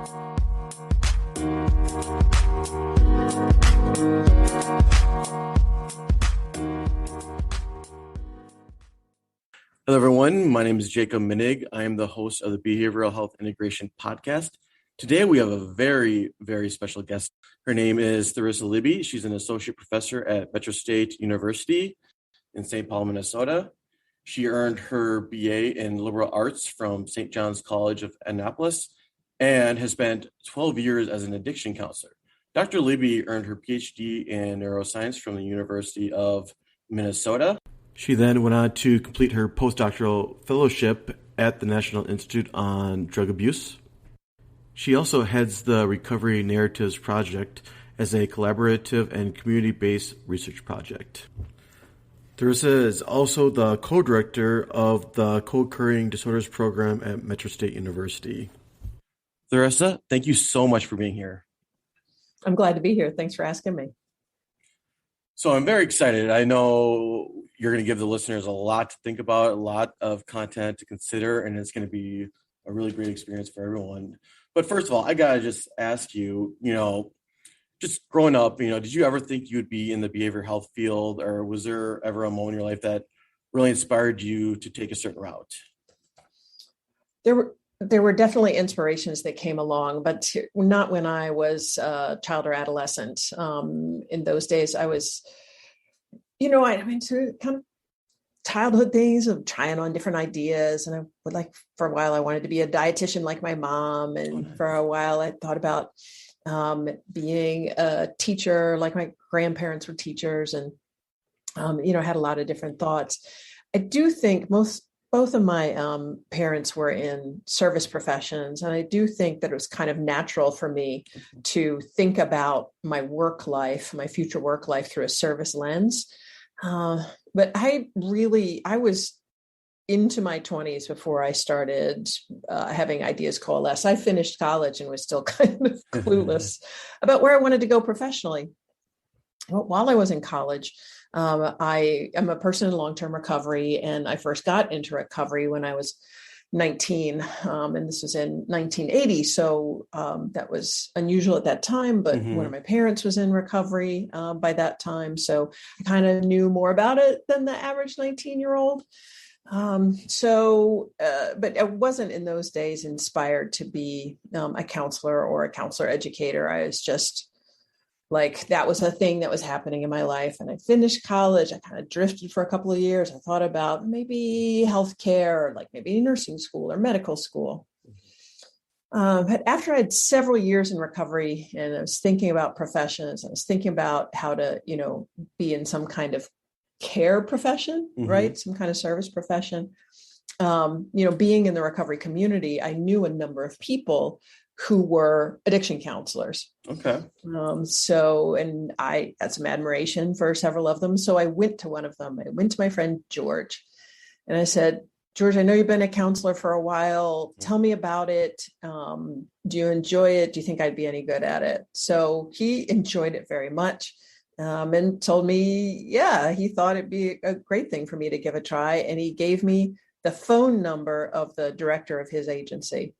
Hello, everyone. My name is Jacob Minig. I am the host of the Behavioral Health Integration Podcast. Today, we have a very, very special guest. Her name is Therissa Libby. She's an associate professor at Metropolitan State University in St. Paul, Minnesota. She earned her BA in liberal arts from St. John's College of Annapolis and has spent 12 years as an addiction counselor. Dr. Libby earned her PhD in neuroscience from the University of Minnesota. She then went on to complete her postdoctoral fellowship at the National Institute on Drug Abuse. She also heads the Recovery Narratives Project as a collaborative and community-based research project. Therissa is also the co-director of the Co-occurring Disorders Program at Metro State University. Therissa, thank you so much for being here. I'm glad to be here. Thanks for asking me. So I'm very excited. I know you're going to give the listeners a lot to think about, a lot of content to consider, and it's going to be a really great experience for everyone. But first of all, I got to just ask you, just growing up, did you ever think you'd be in the behavioral health field, or was there ever a moment in your life that really inspired you to take a certain route? There were definitely inspirations that came along, but not when I was a child or adolescent. In those days, I was, to kind of childhood things of trying on different ideas. And I would for a while, I wanted to be a dietitian like my mom. And for a while, I thought about being a teacher like my grandparents were teachers, and, had a lot of different thoughts. I do think both of my parents were in service professions, and I do think that it was kind of natural for me to think about my work life, my future work life, through a service lens. But I was into my 20s before I started having ideas coalesce. I finished college and was still kind of clueless about where I wanted to go professionally. Well, while I was in college, I am a person in long-term recovery, and I first got into recovery when I was 19, and this was in 1980. So that was unusual at that time, but one of my parents was in recovery by that time. So I kind of knew more about it than the average 19-year-old. But I wasn't in those days inspired to be a counselor or a counselor educator. I was just that was a thing that was happening in my life. And I finished college. I kind of drifted for a couple of years. I thought about maybe healthcare, or maybe nursing school or medical school. But after I had several years in recovery and I was thinking about professions, I was thinking about how to, be in some kind of care profession, right? Some kind of service profession. Being in the recovery community, I knew a number of people who were addiction counselors. Okay. And I had some admiration for several of them. So I went to one of them. I went to my friend, George, and I said, George, I know you've been a counselor for a while. Tell me about it. Do you enjoy it? Do you think I'd be any good at it? So he enjoyed it very much. And told me, he thought it'd be a great thing for me to give a try. And he gave me the phone number of the director of his agency.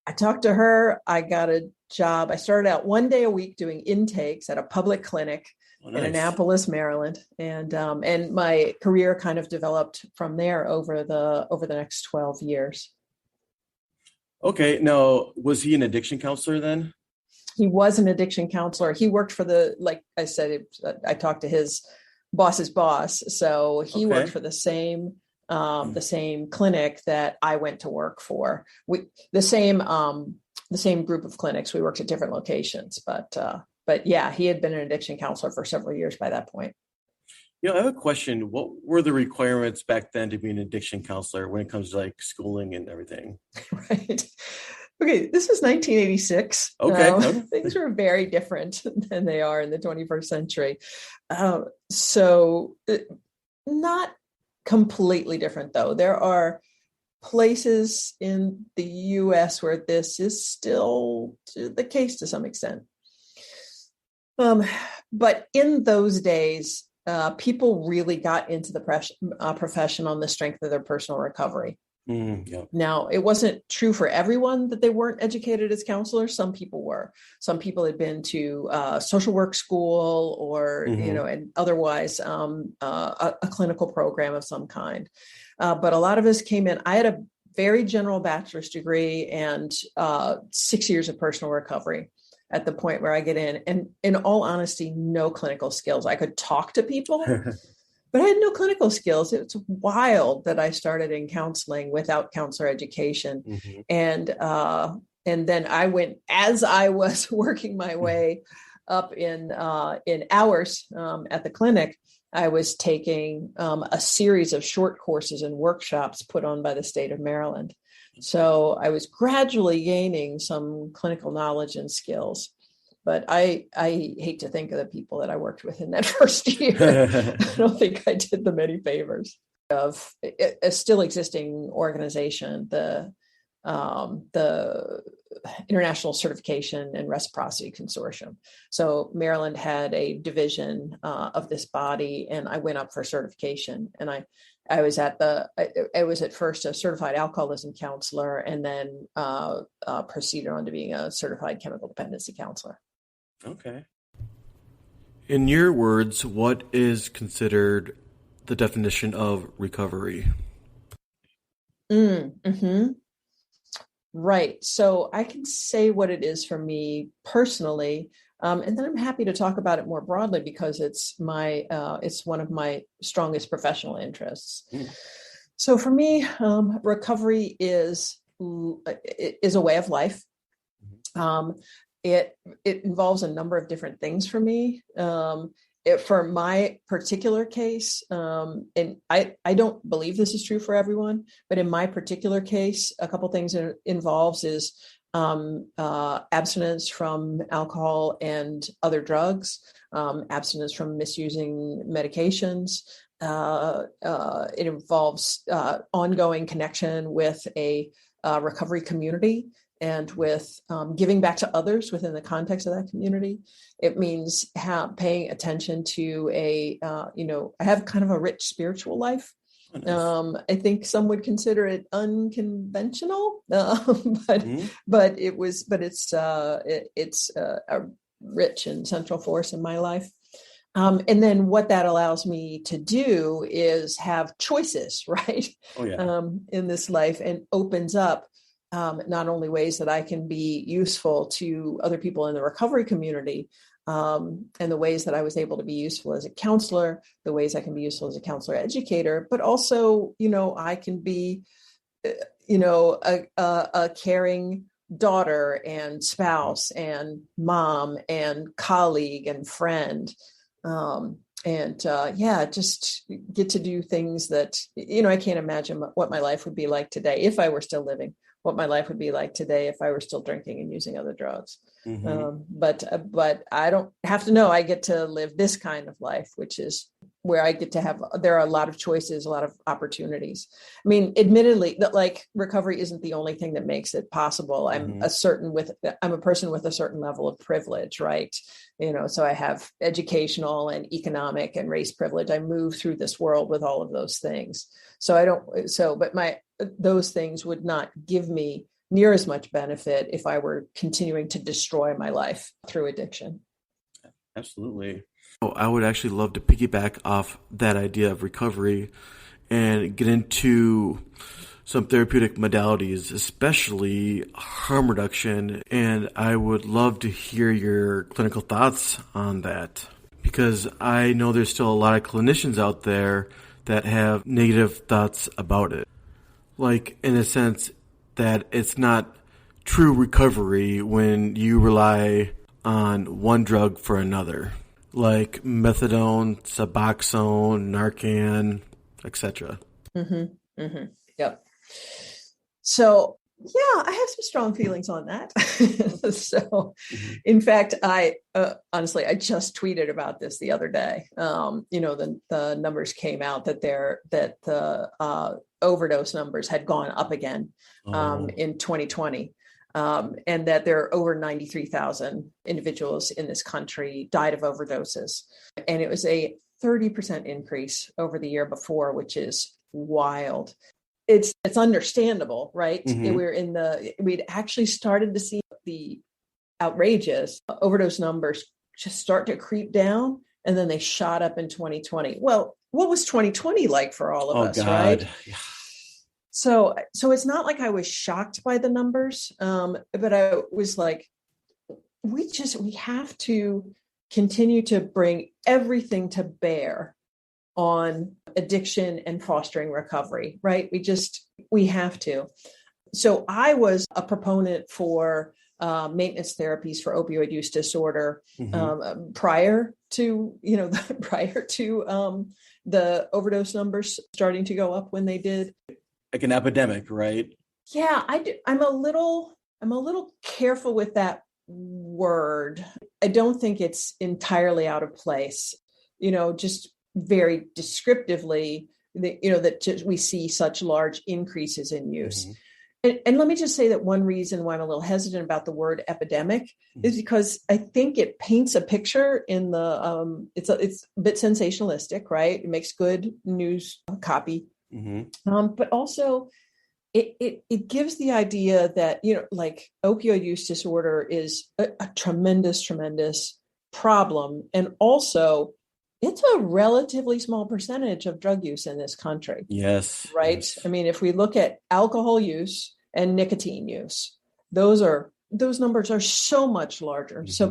I talked to her. I got a job. I started out one day a week doing intakes at a public clinic in Annapolis, Maryland. And my career kind of developed from there over the next 12 years. Okay. Now, was he an addiction counselor then? He was an addiction counselor. He worked for I talked to his boss's boss. So he worked for the same clinic that I went to work for. The same group of clinics. We worked at different locations, but yeah, he had been an addiction counselor for several years by that point. I have a question. What were the requirements back then to be an addiction counselor when it comes to schooling and everything? Right. Okay, this is 1986. Okay. Things were very different than they are in the 21st century. Not completely different, though. There are places in the U.S. where this is still the case to some extent. But in those days, people really got into the profession on the strength of their personal recovery. Yeah. Now, it wasn't true for everyone that they weren't educated as counselors. Some people were. Some people had been to social work school or, and otherwise a clinical program of some kind. But a lot of us came in. I had a very general bachelor's degree and 6 years of personal recovery at the point where I get in. And in all honesty, no clinical skills. I could talk to people, but I had no clinical skills. It's wild that I started in counseling without counselor education. And then I went, as I was working my way up in hours at the clinic, I was taking a series of short courses and workshops put on by the state of Maryland. So I was gradually gaining some clinical knowledge and skills. But I hate to think of the people that I worked with in that first year. I don't think I did them any favors. Of a still existing organization, the International Certification and Reciprocity Consortium. So Maryland had a division of this body, and I went up for certification. And I was at first a certified alcoholism counselor, and then proceeded on to being a certified chemical dependency counselor. Okay. In your words, what is considered the definition of recovery? Right. So I can say what it is for me personally, and then I'm happy to talk about it more broadly because it's one of my strongest professional interests. So for me, recovery is a way of life. It involves a number of different things for me. For my particular case, and I don't believe this is true for everyone, but in my particular case, a couple things it involves is abstinence from alcohol and other drugs, abstinence from misusing medications. It involves ongoing connection with a recovery community and with giving back to others within the context of that community. It means paying attention to I have kind of a rich spiritual life. I think some would consider it unconventional, but it's a rich and central force in my life. And then what that allows me to do is have choices, right? In this life, and opens up not only ways that I can be useful to other people in the recovery community, and the ways that I was able to be useful as a counselor, the ways I can be useful as a counselor educator, but also, I can be, a caring daughter and spouse and mom and colleague and friend. Just get to do things that, I can't imagine what my life would be like today if I were still living, what my life would be like today if I were still drinking and using other drugs. But I don't have to know I get to live this kind of life, which is where I get to there are a lot of choices, a lot of opportunities. I mean, admittedly, that like recovery isn't the only thing that makes it possible. I'm a person with a certain level of privilege, right? So I have educational and economic and race privilege. I move through this world with all of those things. Those things would not give me near as much benefit if I were continuing to destroy my life through addiction. Absolutely. I would actually love to piggyback off that idea of recovery and get into some therapeutic modalities, especially harm reduction. And I would love to hear your clinical thoughts on that, because I know there's still a lot of clinicians out there that have negative thoughts about it. Like, in a sense that it's not true recovery when you rely on one drug for another, like methadone, suboxone, Narcan, etc. Yep. So, yeah, I have some strong feelings on that. In fact, I honestly, I just tweeted about this the other day. The numbers came out that the overdose numbers had gone up again in 2020. And that there are over 93,000 individuals in this country died of overdoses. And it was a 30% increase over the year before, which is wild. it's understandable, right? Mm-hmm. We'd actually started to see the outrageous overdose numbers just start to creep down, and then they shot up in 2020. Well, what was 2020 like for all of Oh us, right? God. Yeah. So it's not like I was shocked by the numbers, but I was like, we have to continue to bring everything to bear on addiction and fostering recovery, right? We have to. So I was a proponent for maintenance therapies for opioid use disorder prior to the overdose numbers starting to go up when they did. Like an epidemic, right? Yeah, I'm a little careful with that word. I don't think it's entirely out of place. Just very descriptively, that we see such large increases in use. Mm-hmm. And let me just say that one reason why I'm a little hesitant about the word epidemic is because I think it paints a picture in the it's a bit sensationalistic, right? It makes good news copy, but also it gives the idea that like opioid use disorder is a tremendous problem, and also it's a relatively small percentage of drug use in this country. Yes. Right. Yes. I mean, if we look at alcohol use and nicotine use, those numbers are so much larger. So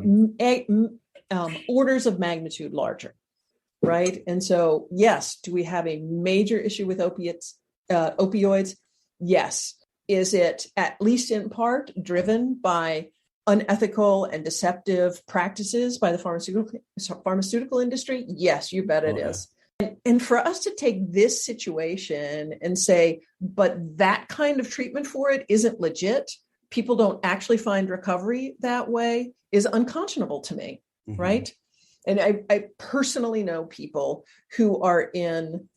orders of magnitude larger. Right. And so, yes, do we have a major issue with opioids? Yes. Is it at least in part driven by unethical and deceptive practices by the pharmaceutical industry? Yes, you bet it is. And for us to take this situation and say, but that kind of treatment for it isn't legit, people don't actually find recovery that way, is unconscionable to me, right? And I personally know people who are in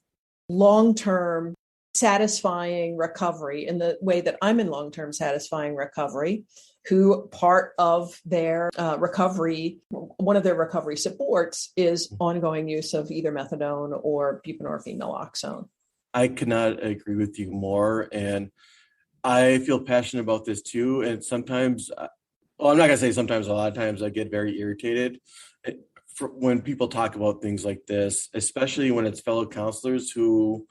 long-term satisfying recovery in the way that I'm in long-term satisfying recovery, who part of their recovery, one of their recovery supports is ongoing use of either methadone or buprenorphine naloxone. I could not agree with you more. And I feel passionate about this too. And sometimes, well, I'm not going to say sometimes, a lot of times I get very irritated when people talk about things like this, especially when it's fellow counselors who,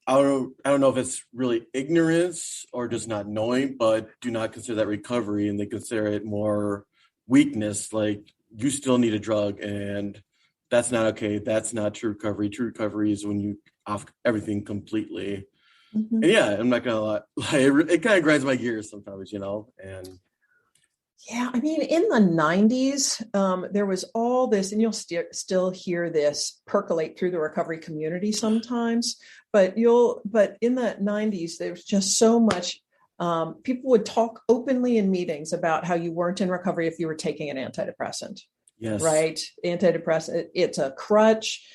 I don't know if it's really ignorance or just not knowing, but do not consider that recovery, and they consider it more weakness. Like, you still need a drug, and that's not okay. That's not true recovery. True recovery is when you off everything completely. And yeah, I'm not gonna lie, it kind of grinds my gears sometimes, and. Yeah, I mean, in the 90s, there was all this, and you'll still hear this percolate through the recovery community sometimes, but in the 90s, there was just so much, people would talk openly in meetings about how you weren't in recovery if you were taking an antidepressant. Yes. Right. Antidepressant, it's a crutch,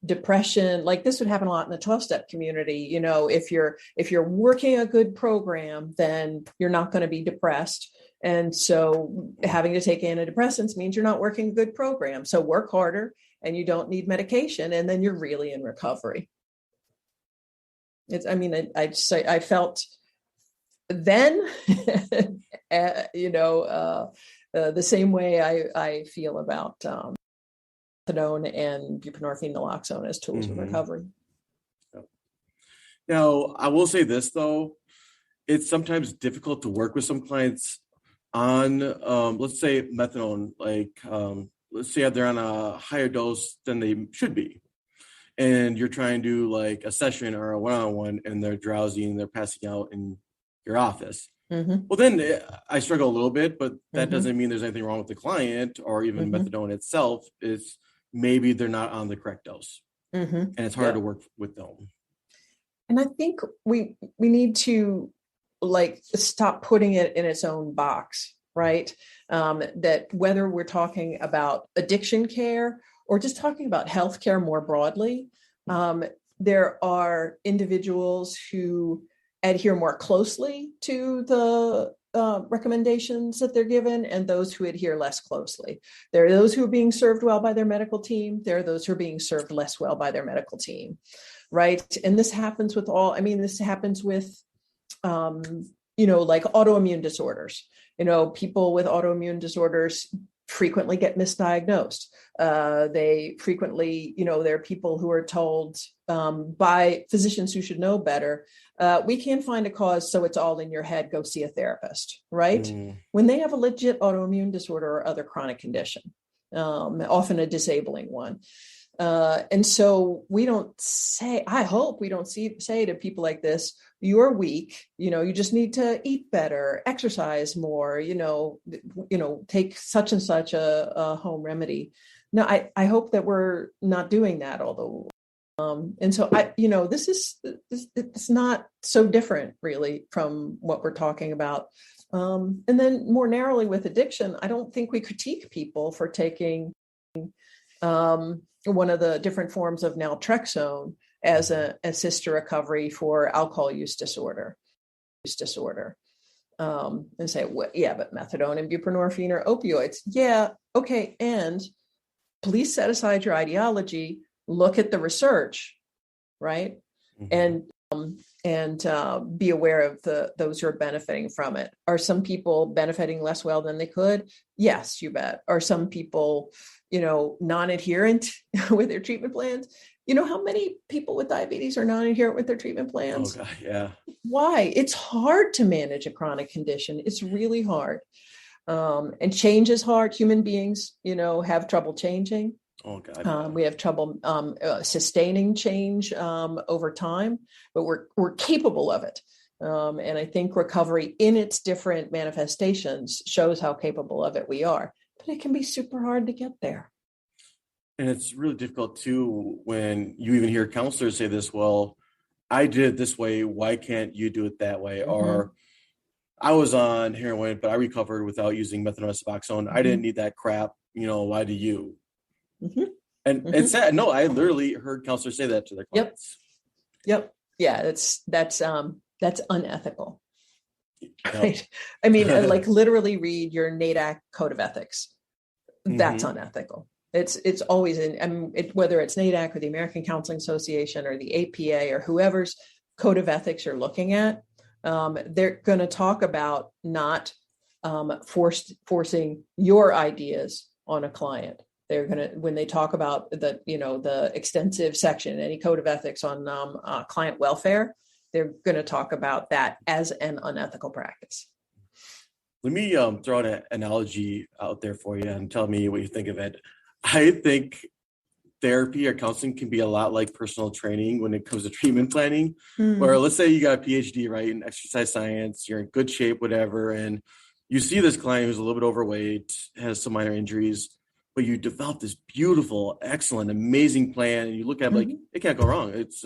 depression, like this would happen a lot in the 12-step community. If you're working a good program, then you're not going to be depressed. And so having to take antidepressants means you're not working a good program. So work harder and you don't need medication. And then you're really in recovery. I felt then, the same way I feel about methadone and buprenorphine naloxone as tools of recovery. Now, I will say this, though. It's sometimes difficult to work with some clients on, let's say, methadone. Like, let's say they're on a higher dose than they should be. And you're trying to do like a session or a one-on-one, and they're drowsy and they're passing out in your office. Well, then I struggle a little bit, but that doesn't mean there's anything wrong with the client or even methadone itself. It's maybe they're not on the correct dose, and it's hard to work with them. And I think we need to stop putting it in its own box, right? That whether we're talking about addiction care or just talking about healthcare more broadly, there are individuals who adhere more closely to the recommendations that they're given, and those who adhere less closely. There are those who are being served well by their medical team. There are those who are being served less well by their medical team. right? And this happens with this happens with, like autoimmune disorders. People with autoimmune disorders frequently get misdiagnosed. They frequently, there are people who are told by physicians who should know better, we can't find a cause, so it's all in your head, go see a therapist, right? When they have a legit autoimmune disorder or other chronic condition, often a disabling one. And so I hope we don't say to people like this, you're weak, you just need to eat better, exercise more, take such and such a home remedy. No, I hope that we're not doing that, although, and so it's not so different really from what we're talking about. And then more narrowly with addiction, I don't think we critique people for taking, one of the different forms of naltrexone as a assist to recovery for alcohol use disorder. And say, well, yeah, but methadone and buprenorphine are opioids. Yeah, okay. And please set aside your ideology, look at the research, right? Mm-hmm. And be aware of those who are benefiting from it. Are some people benefiting less well than they could? Yes, you bet. Are some people, non-adherent with their treatment plans? How many people with diabetes are non-adherent with their treatment plans? Oh, God, yeah. Why? It's hard to manage a chronic condition. It's really hard. And change is hard. Human beings, have trouble changing. Oh, God. Yeah. We have trouble sustaining change over time, but we're capable of it. And I think recovery in its different manifestations shows how capable of it we are. But it can be super hard to get there. And it's really difficult too when you even hear counselors say this, well, I did it this way, why can't you do it that way? Mm-hmm. Or I was on heroin, but I recovered without using methadone and suboxone. Mm-hmm. I didn't need that crap. Why do you? Mm-hmm. And mm-hmm. It's sad. No, I literally heard counselors say that to their clients. Yep. Yeah, that's unethical. Right? I mean, like literally read your NADAC Code of Ethics. That's mm-hmm. unethical. It's always whether it's NADAC or the American Counseling Association or the APA or whoever's code of ethics you're looking at, they're going to talk about not forcing your ideas on a client. They're going to, when they talk about the extensive section in any code of ethics on client welfare, they're going to talk about that as an unethical practice. Let me throw an analogy out there for you and tell me what you think of it. I think therapy or counseling can be a lot like personal training when it comes to treatment planning, where let's say you got a PhD, right, in exercise science, you're in good shape, whatever, and you see this client who's a little bit overweight, has some minor injuries, but you develop this beautiful, excellent, amazing plan, and you look at it like, it can't go wrong. It's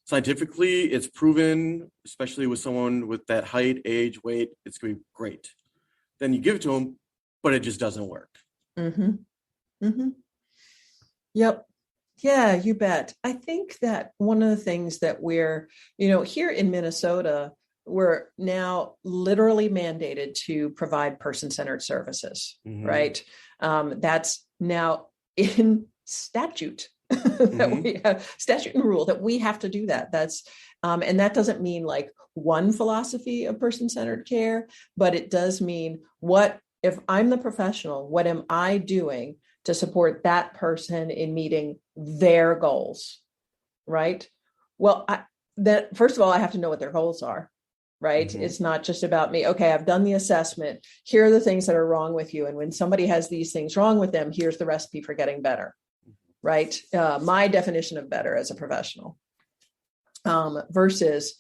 scientifically, it's proven, especially with someone with that height, age, weight, it's going to be great. Then you give it to them, but it just doesn't work. Mm-hmm. Mm-hmm. Yep. Yeah, you bet. I think that one of the things that we're, here in Minnesota, we're now literally mandated to provide person-centered services, right? That's now in statute that we have, statute and rule that we have to do that. That's, and that doesn't mean like one philosophy of person-centered care, but it does mean if I'm the professional, what am I doing to support that person in meeting their goals, right? Well, first of all, I have to know what their goals are, right? Mm-hmm. It's not just about me. Okay, I've done the assessment. Here are the things that are wrong with you. And when somebody has these things wrong with them, here's the recipe for getting better, right? My definition of better as a professional versus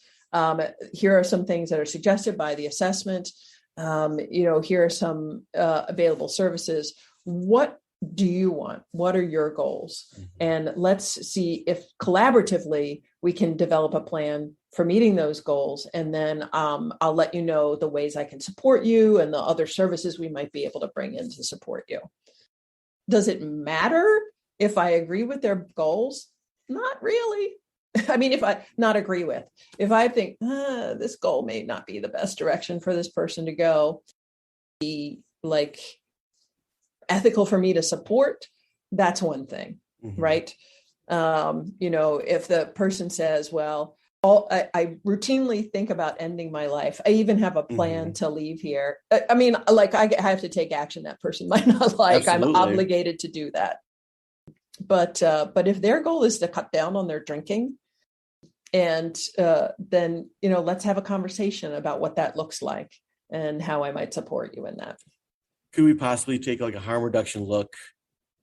here are some things that are suggested by the assessment. Here are some available services. What do you want? What are your goals? And let's see if collaboratively we can develop a plan for meeting those goals. And then I'll let you know the ways I can support you and the other services we might be able to bring in to support you. Does it matter if I agree with their goals? Not really. I mean, if I think this goal may not be the best direction for this person to go, be like ethical for me to support, that's one thing, right? If the person says, well, I routinely think about ending my life. I even have a plan to leave here. I mean, like I have to take action that person might not like. Absolutely. I'm obligated to do that. But if their goal is to cut down on their drinking, and then, let's have a conversation about what that looks like and how I might support you in that. Could we possibly take like a harm reduction look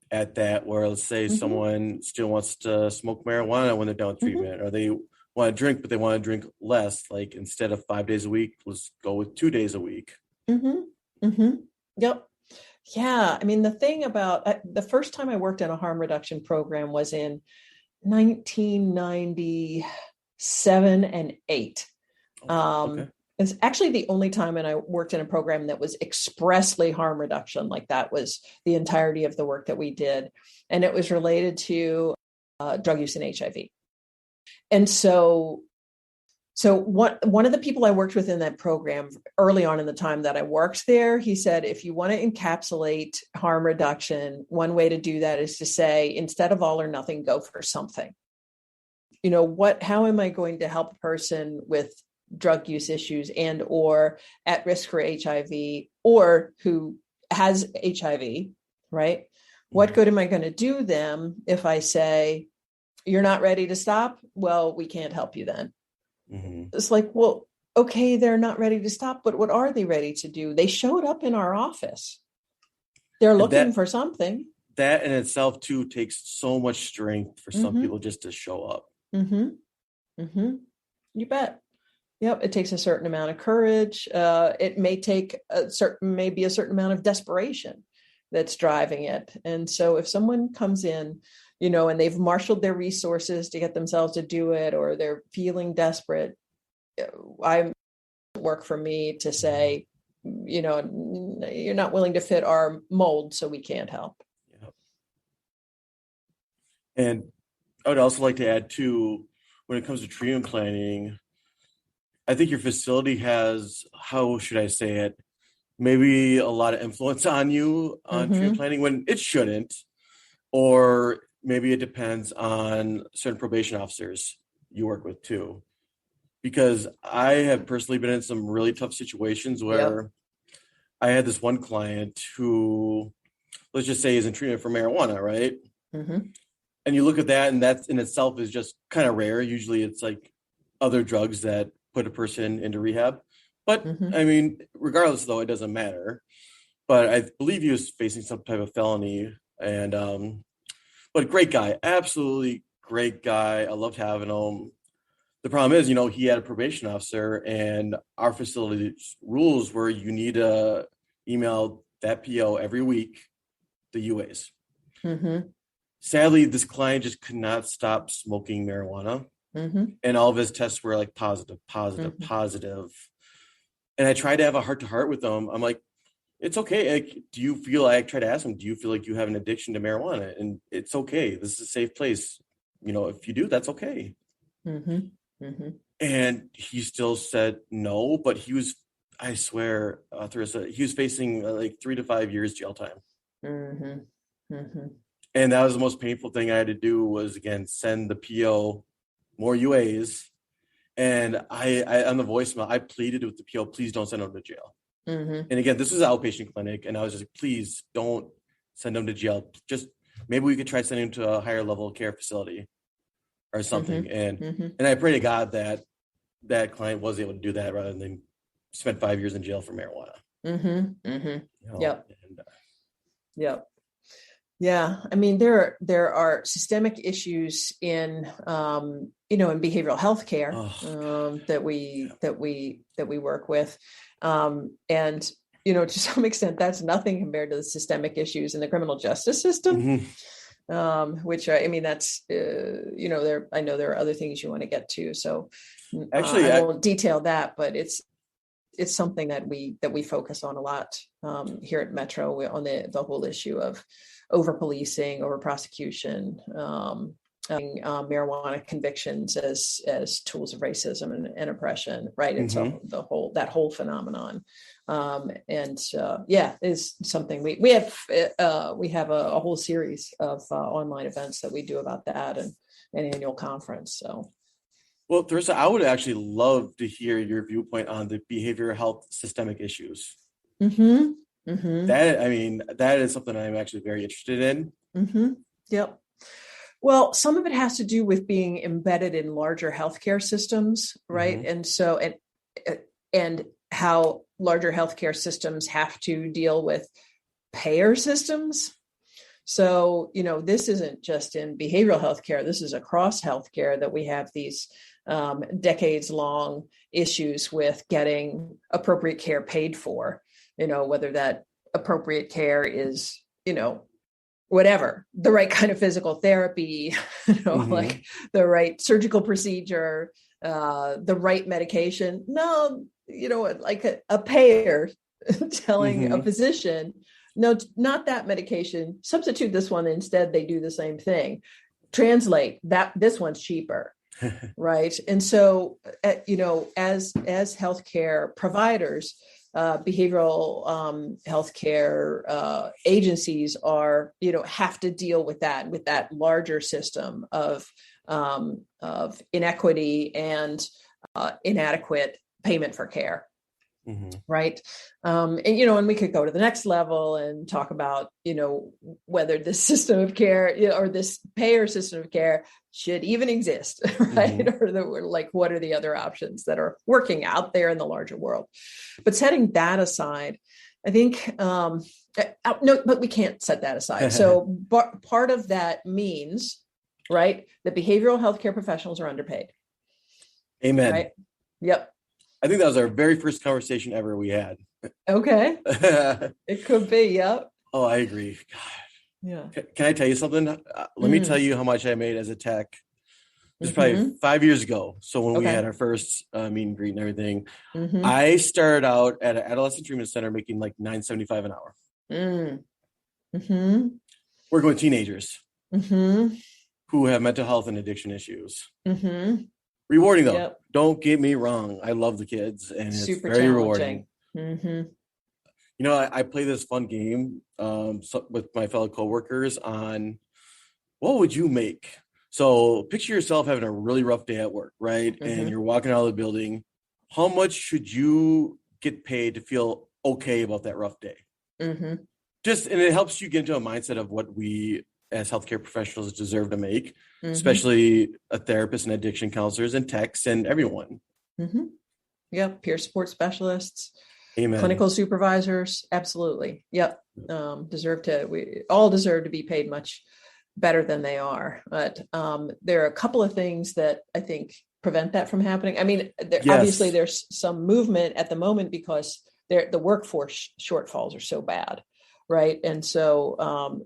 at that, where let's say someone still wants to smoke marijuana when they're done with treatment, or they want to drink, but they want to drink less, like instead of 5 days a week, let's go with 2 days a week. Yep. Yeah. I mean, the thing about the first time I worked in a harm reduction program was in 1997 and 8. Okay. It's actually the only time I worked in a program that was expressly harm reduction. Like that was the entirety of the work that we did. And it was related to drug use and HIV. And so one of the people I worked with in that program early on in the time that I worked there, he said, if you want to encapsulate harm reduction, one way to do that is to say, instead of all or nothing, go for something. How am I going to help a person with drug use issues and or at risk for HIV or who has HIV, right? What good am I going to do them if I say, you're not ready to stop? Well, we can't help you then. It's like, well, okay, they're not ready to stop, but what are they ready to do? They showed up in our office. They're looking for something. That in itself too takes so much strength for some people just to show up. You bet. Yep. It takes a certain amount of courage. It may take maybe a certain amount of desperation that's driving it. And so if someone comes in, and they've marshaled their resources to get themselves to do it, or they're feeling desperate, work for me to say, you're not willing to fit our mold, so we can't help. Yep. And I would also like to add too, when it comes to treatment planning, I think your facility has, how should I say it, maybe a lot of influence on you on treatment planning when it shouldn't, or maybe it depends on certain probation officers you work with too. Because I have personally been in some really tough situations where I had this one client who, let's just say, is in treatment for marijuana, right? And you look at that, and that in itself is just kind of rare. Usually it's like other drugs that put a person into rehab. But I mean, regardless though, it doesn't matter. But I believe he was facing some type of felony, and but great guy, absolutely great guy. I loved having him. The problem is, he had a probation officer, and our facility's rules were you need to email that PO every week, the UAs. Sadly, this client just could not stop smoking marijuana. And all of his tests were like positive. And I tried to have a heart-to-heart with him. I'm like, it's okay. Like, I tried to ask him, do you feel like you have an addiction to marijuana? And it's okay. This is a safe place. If you do, that's okay. And he still said no, but he was, I swear, Therissa, he was facing like 3 to 5 years jail time. And that was the most painful thing I had to do was, again, send the PO more UAs. And I on the voicemail, I pleaded with the PO, please don't send him to jail. And again, this was an outpatient clinic. And I was just like, please don't send him to jail. Just maybe we could try sending him to a higher level care facility or something. And I pray to God that that client was able to do that rather than spend 5 years in jail for marijuana. Yep. Yeah. I mean, there are systemic issues in, in behavioral health care that we work with. And, to some extent, that's nothing compared to the systemic issues in the criminal justice system, which I mean, that's, I know there are other things you want to get to. So actually, I won't detail that, but it's something that we focus on a lot here at Metro on the whole issue of over policing, over prosecution, marijuana convictions as tools of racism and oppression, right? And so that whole phenomenon, is something we have a whole series of online events that we do about that, and an annual conference. So, well, Therissa, I would actually love to hear your viewpoint on the behavioral health systemic issues. That is something I'm actually very interested in. Yep. Well, some of it has to do with being embedded in larger healthcare systems, right? And so, and how larger healthcare systems have to deal with payer systems. So, this isn't just in behavioral healthcare. This is across healthcare that we have these decades-long issues with getting appropriate care paid for. Whether that appropriate care is, whatever, the right kind of physical therapy, like the right surgical procedure, the right medication. No, like a payer telling a physician, no, not that medication, substitute this one instead. They do the same thing. Translate that, this one's cheaper. Right. And so, as healthcare providers, behavioral healthcare agencies have to deal with that larger system of inequity and inadequate payment for care. Right. And we could go to the next level and talk about, whether this system of care or this payer system of care should even exist, right? Or what are the other options that are working out there in the larger world? But setting that aside, I think, no, but we can't set that aside. So part of that means, right, that behavioral healthcare professionals are underpaid. Amen. Right? Yep. I think that was our very first conversation ever we had. Okay. It could be. Yep. Oh, I agree. God. Yeah. Can I tell you something? Let me tell you how much I made as a tech. It was probably 5 years ago. So when we had our first meet and greet and everything, I started out at an adolescent treatment center making like $9.75 an hour. Working with teenagers who have mental health and addiction issues. Rewarding though. Yep. Don't get me wrong. I love the kids and it's super very rewarding. I play this fun game with my fellow coworkers on what would you make? So picture yourself having a really rough day at work, right? And you're walking out of the building. How much should you get paid to feel okay about that rough day? And it helps you get into a mindset of what we as healthcare professionals deserve to make, especially a therapist and addiction counselors and techs and everyone. Yep. Peer support specialists, Amen. Clinical supervisors. Absolutely. Yep. We all deserve to be paid much better than they are. But there are a couple of things that I think prevent that from happening. I mean, obviously there's some movement at the moment because the workforce shortfalls are so bad. Right. And so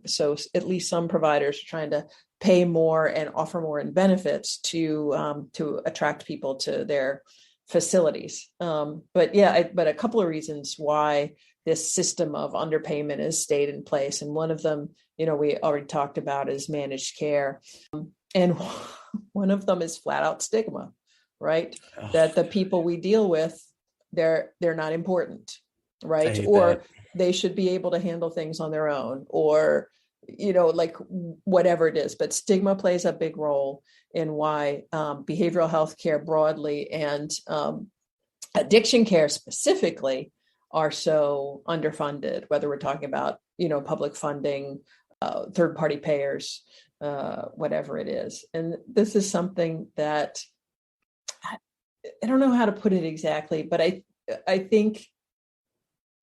at least some providers are trying to pay more and offer more in benefits to attract people to their facilities. But a couple of reasons why this system of underpayment has stayed in place. And one of them, we already talked about is managed care. And one of them is flat out stigma, right? That the people we deal with, they're not important, right? Or they should be able to handle things on their own, or, whatever it is. But stigma plays a big role in why behavioral health care broadly and addiction care specifically are so underfunded, whether we're talking about, public funding, third-party payers, whatever it is. And this is something that I don't know how to put it exactly, but I think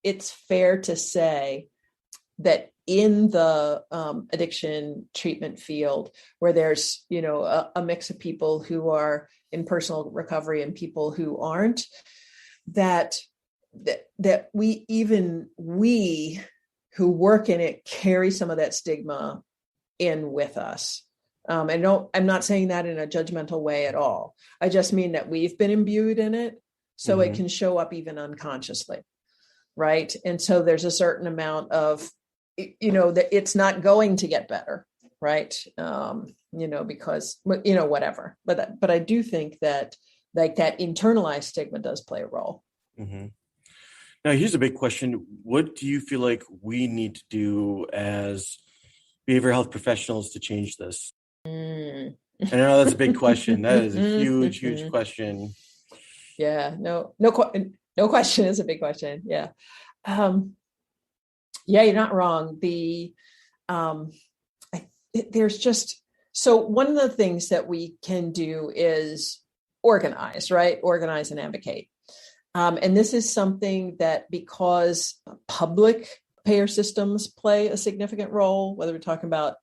it's fair to say that in the addiction treatment field, where there's, a mix of people who are in personal recovery and people who aren't, that we who work in it carry some of that stigma in with us. I'm not saying that in a judgmental way at all. I just mean that we've been imbued in it, so it can show up even unconsciously. Right. And so there's a certain amount of, that it's not going to get better. right? Because, whatever. But I do think that like that internalized stigma does play a role. Mm-hmm. Now, here's a big question. What do you feel like we need to do as behavioral health professionals to change this? Mm. I know that's a big question. That is a huge, huge question. Yeah, no question is a big question. Yeah. Yeah, you're not wrong. There's just, so one of the things that we can do is organize, right? Organize and advocate. And this is something that, because public payer systems play a significant role, whether we're talking about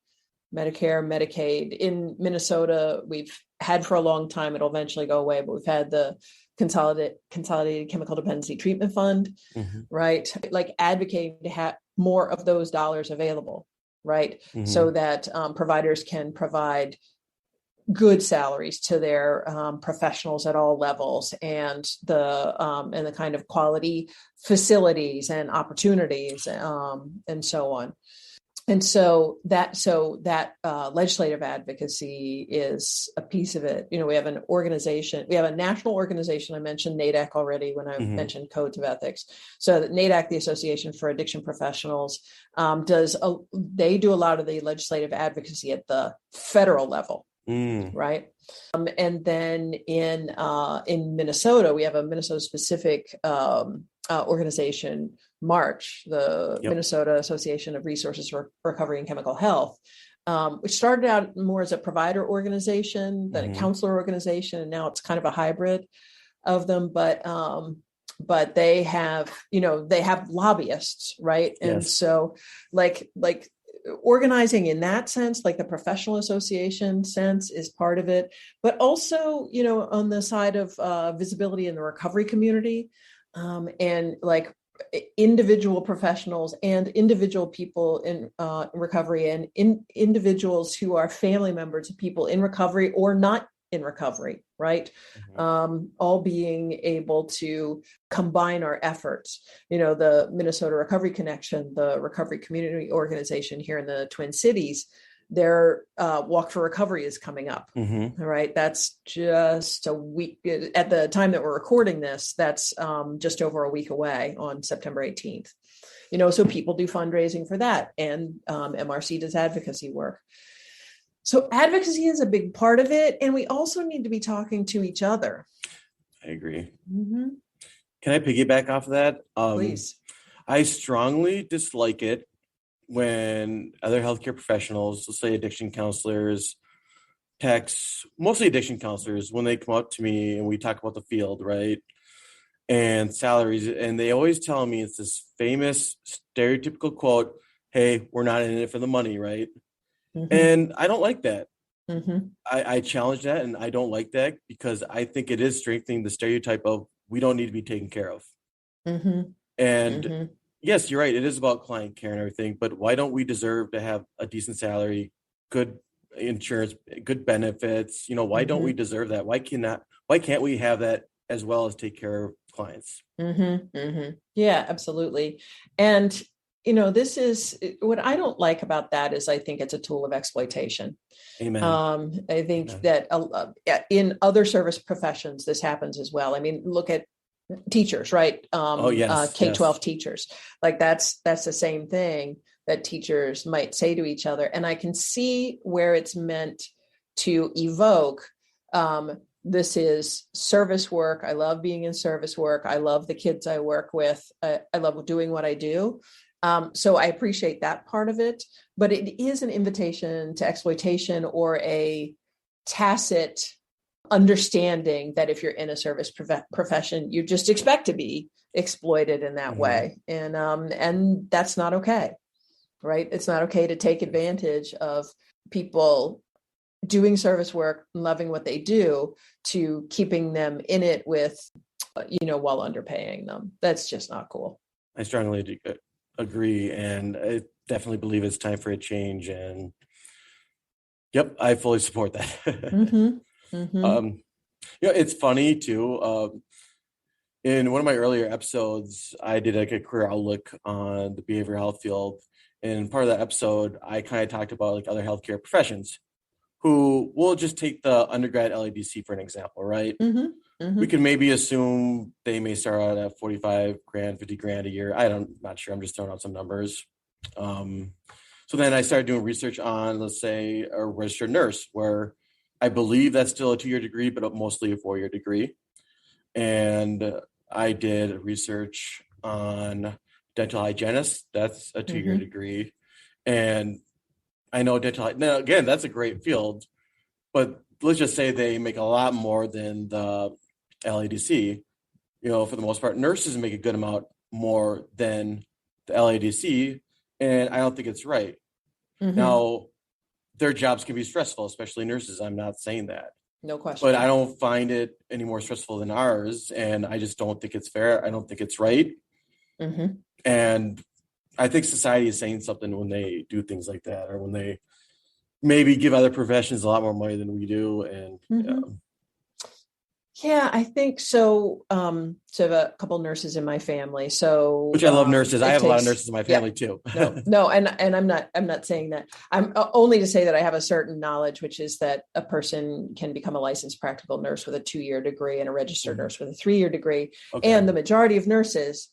Medicare, Medicaid. In Minnesota, we've had for a long time, it'll eventually go away, but we've had the Consolidated Chemical Dependency Treatment Fund, right? Like advocating to have more of those dollars available, right? So that providers can provide good salaries to their professionals at all levels, and the kind of quality facilities and opportunities, and so on. And so that legislative advocacy is a piece of it. We have an organization, we have a national organization. I mentioned NADAC already when I mentioned codes of ethics. So that NADAC, the Association for Addiction Professionals, they do a lot of the legislative advocacy at the federal level. Right. And then in Minnesota, we have a Minnesota specific organization, March, the Minnesota Association of Resources for Recovery and Chemical Health, which started out more as a provider organization than a counselor organization. And now it's kind of a hybrid of them. But they have lobbyists, right? Yes. And so like organizing in that sense, like the professional association sense, is part of it, but also, on the side of visibility in the recovery community, and like individual professionals and individual people in recovery, and individuals who are family members of people in recovery or not in recovery, right? All being able to combine our efforts. The Minnesota Recovery Connection, the recovery community organization here in the Twin Cities, their Walk for Recovery is coming up. Right. That's just a week at the time that we're recording this. That's just over a week away on September 18th. So people do fundraising for that, and MRC does advocacy work. So advocacy is a big part of it. And we also need to be talking to each other. I agree. Can I piggyback off of that? Please. I strongly dislike it when other healthcare professionals, let's say addiction counselors, techs, mostly addiction counselors, when they come up to me and we talk about the field, right? And salaries, and they always tell me it's this famous stereotypical quote, "Hey, we're not in it for the money," right? And I don't like that. I challenge that, and I don't like that, because I think it is strengthening the stereotype of we don't need to be taken care of. And yes, you're right. It is about client care and everything, but why don't we deserve to have a decent salary, good insurance, good benefits? Why don't we deserve that? Why can't we have that as well as take care of clients? Yeah, absolutely. And this is what I don't like about that is I think it's a tool of exploitation. Amen. I think that in other service professions, this happens as well. I mean, look at teachers, right? K-12 teachers, like that's the same thing that teachers might say to each other. And I can see where it's meant to evoke, this is service work. I love being in service work. I love the kids I work with. I love doing what I do. So I appreciate that part of it, but it is an invitation to exploitation, or a tacit understanding that if you're in a service profession, you just expect to be exploited in that way. And that's not okay, right? It's not okay to take advantage of people doing service work, loving what they do, to keeping them in it with, while underpaying them. That's just not cool. I strongly agree, and I definitely believe it's time for a change. And yep, I fully support that. It's funny too. In one of my earlier episodes, I did like a career outlook on the behavioral health field, in part of that episode, I kind of talked about like other healthcare professions who will just take the undergrad LADC for an example, right? We can maybe assume they may start out at 45 grand, 50 grand a year. Not sure. I'm just throwing out some numbers. So then I started doing research on, let's say, a registered nurse, where I believe that's still a 2-year degree, but mostly a 4-year degree. And I did research on dental hygienist. That's a 2-year degree. And I know now again, that's a great field, but let's just say they make a lot more than the LADC. For the most part, nurses make a good amount more than the LADC, and I don't think it's right. Now, their jobs can be stressful, especially nurses. I'm not saying that. No question. But I don't find it any more stressful than ours, and I just don't think it's fair. I don't think it's right. And I think society is saying something when they do things like that, or when they maybe give other professions a lot more money than we do. And yeah, I think so. So I have a couple nurses in my family. So which I love nurses. I have a lot of nurses in my family too. No, and I'm not saying that. I'm only to say that I have a certain knowledge, which is that a person can become a licensed practical nurse with a 2-year degree and a registered nurse with a 3-year degree. Okay. And the majority of nurses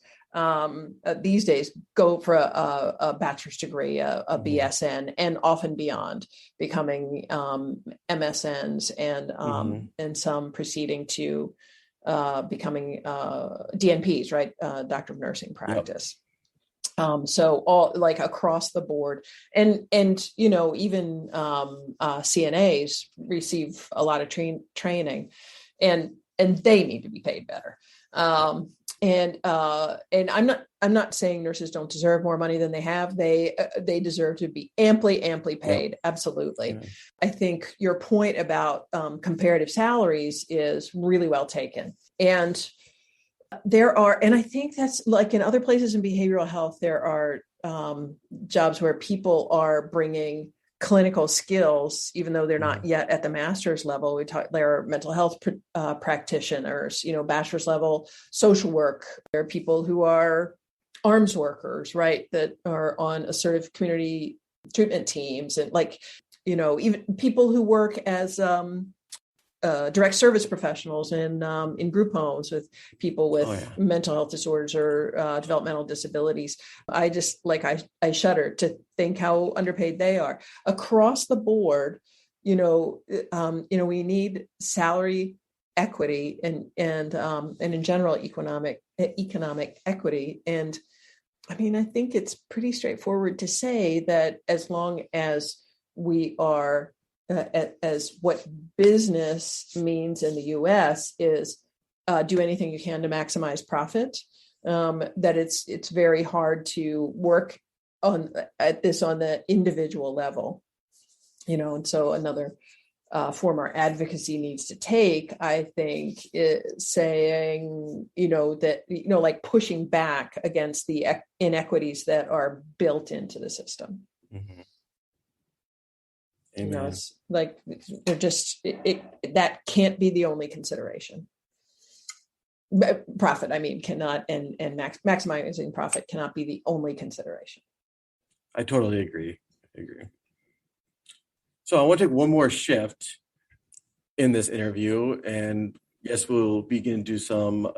these days go for a bachelor's degree, a BSN, and often beyond, becoming MSNs and some proceeding to becoming DNPs, right? Doctor of Nursing Practice. Yep. So all like across the board, and even CNAs receive a lot of training, and they need to be paid better. And I'm not saying nurses don't deserve more money than they have. They deserve to be amply paid. Yep. Absolutely. Yeah. I think your point about comparative salaries is really well taken. And I think that's like in other places in behavioral health, there are jobs where people are bringing clinical skills, even though they're not yet at the master's level. There are mental health practitioners, bachelor's level social work. There are people who are arms workers, right, that are on assertive community treatment teams, and even people who work as direct service professionals in group homes with people with mental health disorders or developmental disabilities. I shudder to think how underpaid they are across the board. We need salary equity and in general economic equity. And I mean, I think it's pretty straightforward to say that as long as we are as what business means in the U.S. is do anything you can to maximize profit, that it's very hard to work at this on the individual level, and so another form our advocacy needs to take, I think, is saying, that, like pushing back against the inequities that are built into the system. Mm-hmm. It's like we're just that can't be the only consideration. Profit, cannot, and maximizing profit cannot be the only consideration. I totally agree. So I want to take one more shift in this interview, and yes, we'll begin to do some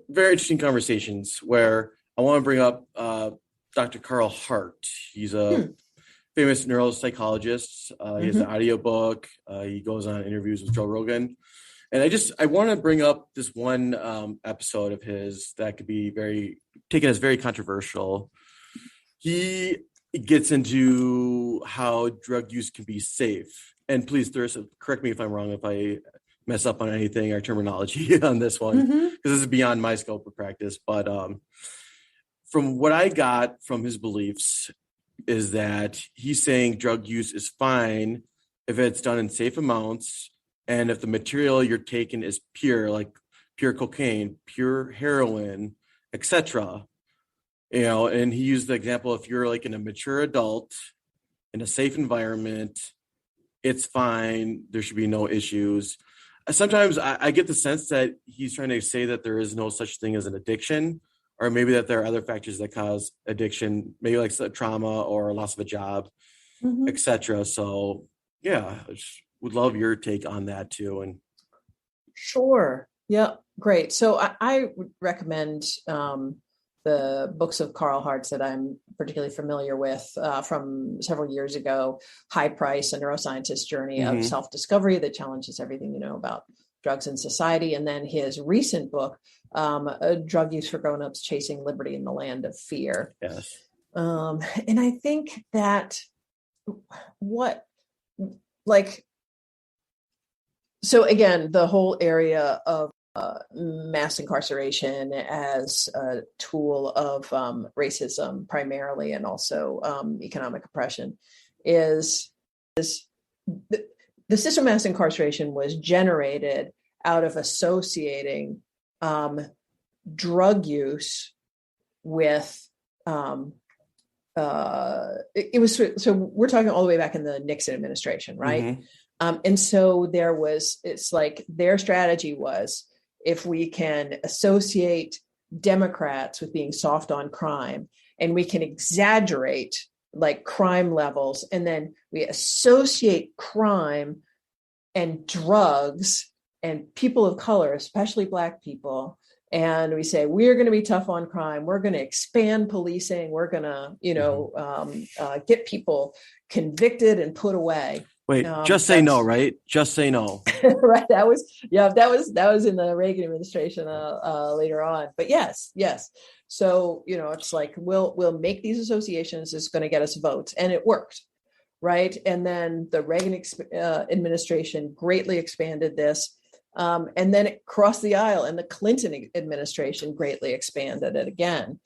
very interesting conversations where I want to bring up Dr. Carl Hart. He's a famous neuropsychologist. He has an audiobook. He goes on interviews with Joe Rogan. And I want to bring up this one episode of his that could be taken as very controversial. He gets into how drug use can be safe. And please, Therissa, correct me if I'm wrong, if I mess up on anything or terminology on this one, because this is beyond my scope of practice. But from what I got from his beliefs is that he's saying drug use is fine if it's done in safe amounts and if the material you're taking is pure, like pure cocaine, pure heroin, etc. And he used the example, if you're like in a mature adult in a safe environment, it's fine. There should be no issues. Sometimes I get the sense that he's trying to say that there is no such thing as an addiction, or maybe that there are other factors that cause addiction, maybe like trauma or loss of a job, etc. So yeah, I just would love your take on that too. And Sure. Yeah, great. So I would recommend the books of Carl Hart's that I'm particularly familiar with from several years ago, High Price, A Neuroscientist's Journey of Self-Discovery that challenges everything you know about drugs in society. And then his recent book, Drug Use for Grown-Ups, Chasing Liberty in the Land of Fear. Yes. And I think that so again, the whole area of mass incarceration as a tool of racism primarily, and also economic oppression, is the system of mass incarceration was generated out of associating drug use with it was, so we're talking all the way back in the Nixon administration, right? And so it's like their strategy was, if we can associate Democrats with being soft on crime, and we can exaggerate like crime levels, and then we associate crime and drugs and people of color, especially Black people, and we say, we're going to be tough on crime, we're going to expand policing, we're going to, get people convicted and put away. Wait, just say no, right? Just say no. Right. That was in the Reagan administration later on. But yes. So, it's like, we'll make these associations, it's going to get us votes. And it worked. Right. And then the Reagan administration greatly expanded this. And then it crossed the aisle, and the Clinton administration greatly expanded it again.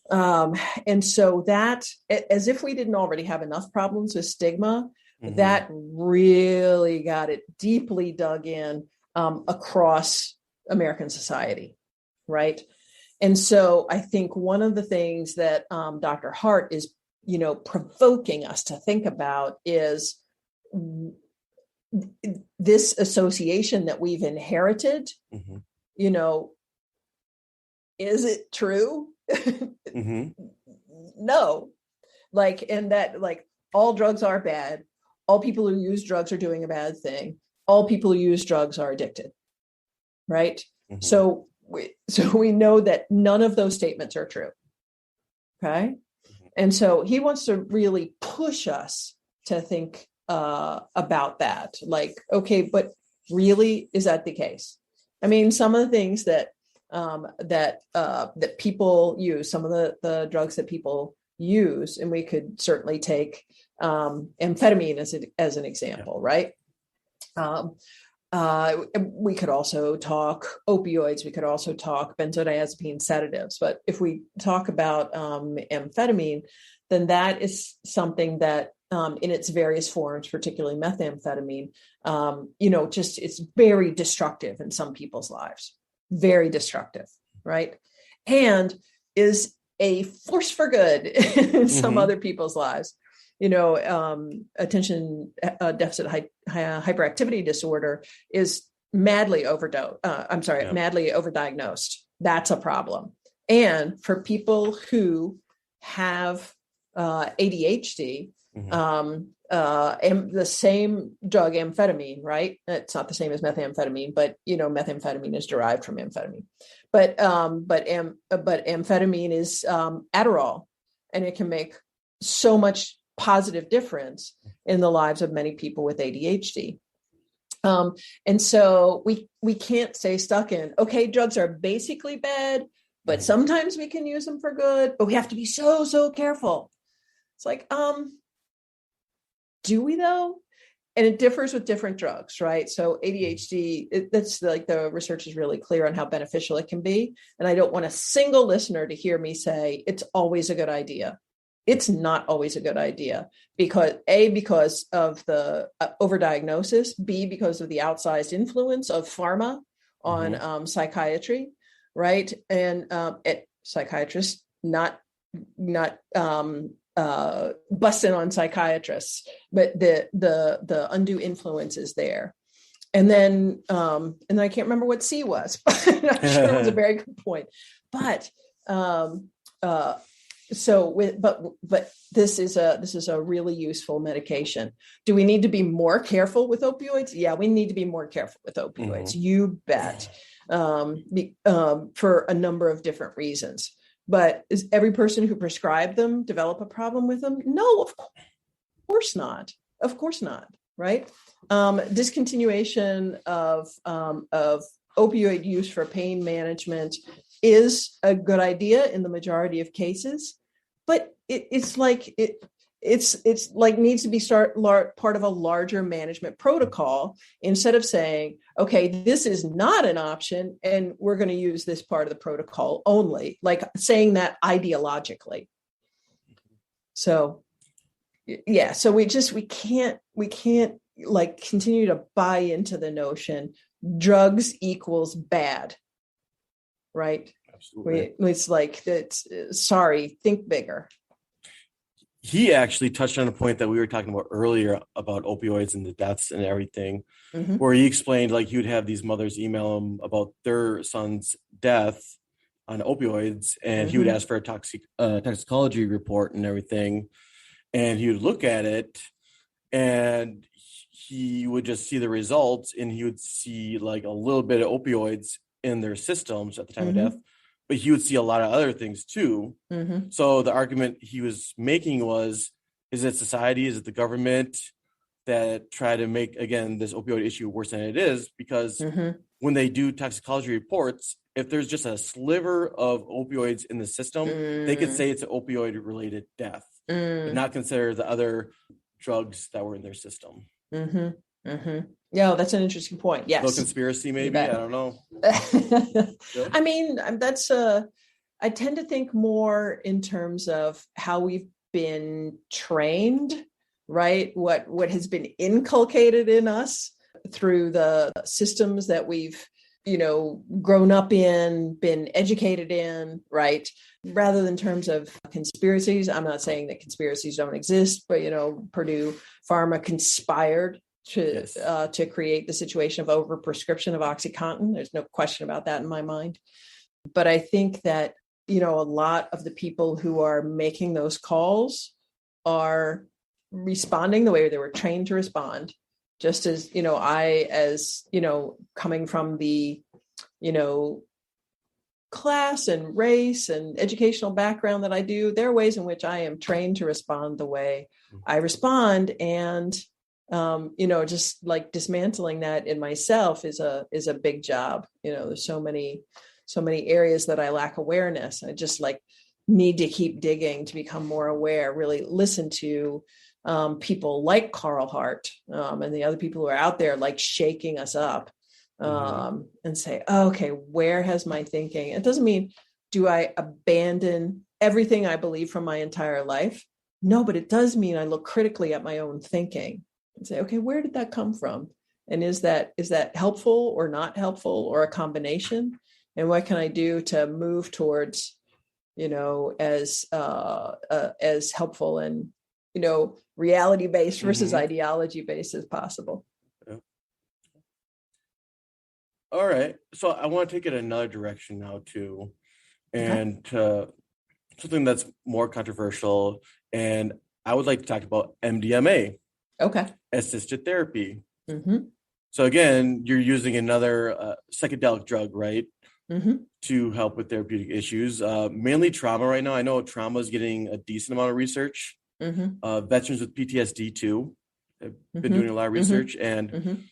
And so that, as if we didn't already have enough problems with stigma, that really got it deeply dug in across American society, right? And so I think one of the things that Dr. Hart is, provoking us to think about is this association that we've inherited. Is it true? No. And that all drugs are bad. All people who use drugs are doing a bad thing. All people who use drugs are addicted, right? So we know that none of those statements are true, okay? And so he wants to really push us to think about that. Okay, but really, is that the case? I mean, some of the things that people use, some of the drugs that people use, and we could certainly take amphetamine as an example, right? We could also talk opioids. We could also talk benzodiazepine sedatives. But if we talk about amphetamine, then that is something that in its various forms, particularly methamphetamine, it's very destructive in some people's lives, very destructive, right? And is a force for good in some other people's lives. Attention deficit hyperactivity disorder is madly overdiagnosed. That's a problem. And for people who have ADHD, the same drug, amphetamine, right? It's not the same as methamphetamine, but methamphetamine is derived from amphetamine. But amphetamine is Adderall, and it can make so much positive difference in the lives of many people with ADHD. And so we can't stay stuck in, okay, drugs are basically bad, but sometimes we can use them for good, but we have to be so careful. It's like, do we though? And it differs with different drugs, right? So ADHD, that's like the research is really clear on how beneficial it can be. And I don't want a single listener to hear me say it's always a good idea. It's not always a good idea because of the overdiagnosis, B, because of the outsized influence of pharma on psychiatry, right? And psychiatrists not busting on psychiatrists, but the undue influence is there. And then I can't remember what C was, but I'm sure it was a very good point. But but this is a really useful medication. Do we need to be more careful with opioids? Yeah, we need to be more careful with opioids. You bet. For a number of different reasons. But is every person who prescribed them develop a problem with them? No, of course not. Of course not. Right? Discontinuation of opioid use for pain management is a good idea in the majority of cases, but it's like needs to be part of a larger management protocol instead of saying, okay, this is not an option and we're going to use this part of the protocol only, like saying that ideologically. So yeah, so we can't like continue to buy into the notion drugs equals bad, right? Absolutely. It's like that's sorry, think bigger. He actually touched on a point that we were talking about earlier about opioids and the deaths and everything, where he explained like he would have these mothers email him about their son's death on opioids, and he would ask for a toxicology report and everything, and he would look at it, and he would just see the results, and he would see like a little bit of opioids in their systems at the time of death. But he would see a lot of other things too. So the argument he was making was, is it society, is it the government that try to make, again, this opioid issue worse than it is? Because when they do toxicology reports, if there's just a sliver of opioids in the system, they could say it's an opioid-related death, but not consider the other drugs that were in their system. Yeah, that's an interesting point. Yes. No conspiracy, maybe. I don't know. I mean, I tend to think more in terms of how we've been trained, right? What has been inculcated in us through the systems that we've, grown up in, been educated in, right? Rather than terms of conspiracies. I'm not saying that conspiracies don't exist, but, Purdue Pharma conspired to create the situation of overprescription of OxyContin. There's no question about that in my mind. But I think that, a lot of the people who are making those calls are responding the way they were trained to respond. Just as, coming from the, class and race and educational background that I do, there are ways in which I am trained to respond the way I respond. And just like dismantling that in myself is a big job. There's so many areas that I lack awareness. I just need to keep digging to become more aware, really listen to people like Carl Hart and the other people who are out there shaking us up and say, oh, okay, where has my thinking? It doesn't mean, do I abandon everything I believe from my entire life? No, but it does mean I look critically at my own thinking and say, okay, where did that come from? And is that helpful or not helpful, or a combination? And what can I do to move towards, as helpful and, reality-based versus ideology-based as possible? Yeah. All right. So I want to take it another direction now too, and something that's more controversial. And I would like to talk about MDMA. Okay. Assisted therapy. So again, you're using another psychedelic drug, right? To help with therapeutic issues, mainly trauma right now. I know trauma is getting a decent amount of research. Veterans with PTSD too. I've been doing a lot of research, and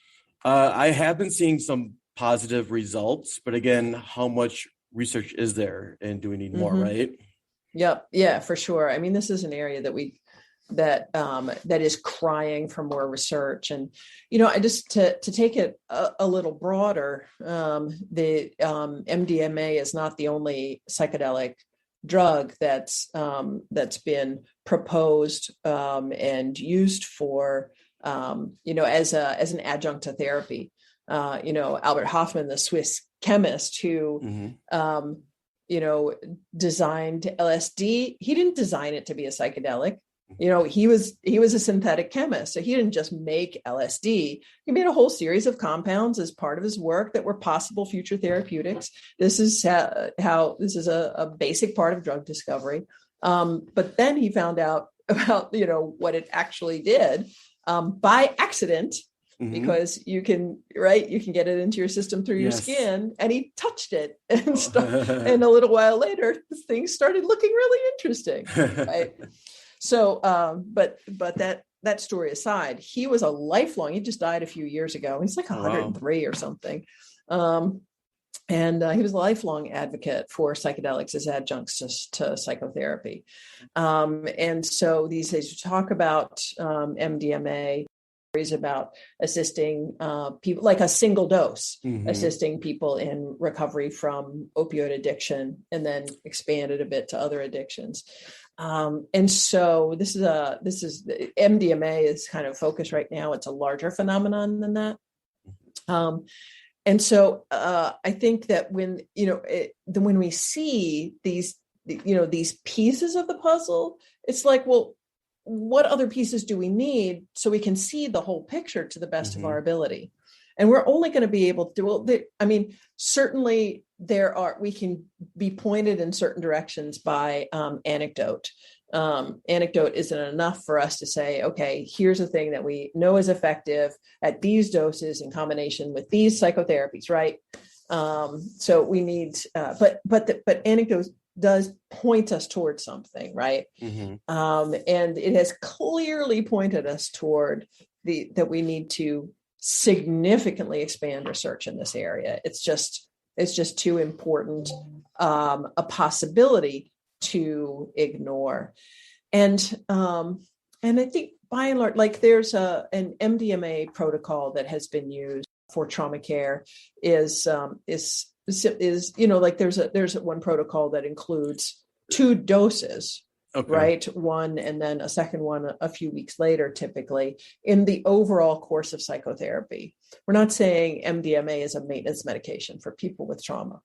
I have been seeing some positive results. But again, how much research is there, and do we need more? Right? Yep. Yeah, for sure. I mean, this is an area that is crying for more research. And, I just, to take it a little broader, the MDMA is not the only psychedelic drug that's been proposed and used for, as an adjunct to therapy. Albert Hofmann, the Swiss chemist who, designed LSD. He didn't design it to be a psychedelic. He was a synthetic chemist, so he didn't just make LSD. He made a whole series of compounds as part of his work that were possible future therapeutics. This is how this is a basic part of drug discovery. But then he found out about what it actually did by accident, because you can get it into your system through your skin, and he touched it and stuff. And a little while later, things started looking really interesting, right? So, but that story aside, he was a lifelong, he just died a few years ago. He's like 103 or something. And he was a lifelong advocate for psychedelics as adjuncts to psychotherapy. And so these days we talk about MDMA, about assisting people, like a single dose, assisting people in recovery from opioid addiction, and then expanded a bit to other addictions. And so this is MDMA is kind of focused right now. It's a larger phenomenon than that. And so I think that when we see these pieces of the puzzle, it's like, well, what other pieces do we need so we can see the whole picture to the best of our ability? And we're only going to be able to, certainly we can be pointed in certain directions by anecdote. Anecdote isn't enough for us to say, okay, here's a thing that we know is effective at these doses in combination with these psychotherapies, right? So we need, but anecdote does point us towards something, right? And it has clearly pointed us toward that we need to significantly expand research in this area. It's just too important a possibility to ignore. And I think by and large, like there's an MDMA protocol that has been used for trauma care is like there's one protocol that includes 2 doses. Okay. Right. One, and then a second one a few weeks later, typically in the overall course of psychotherapy. We're not saying MDMA is a maintenance medication for people with trauma.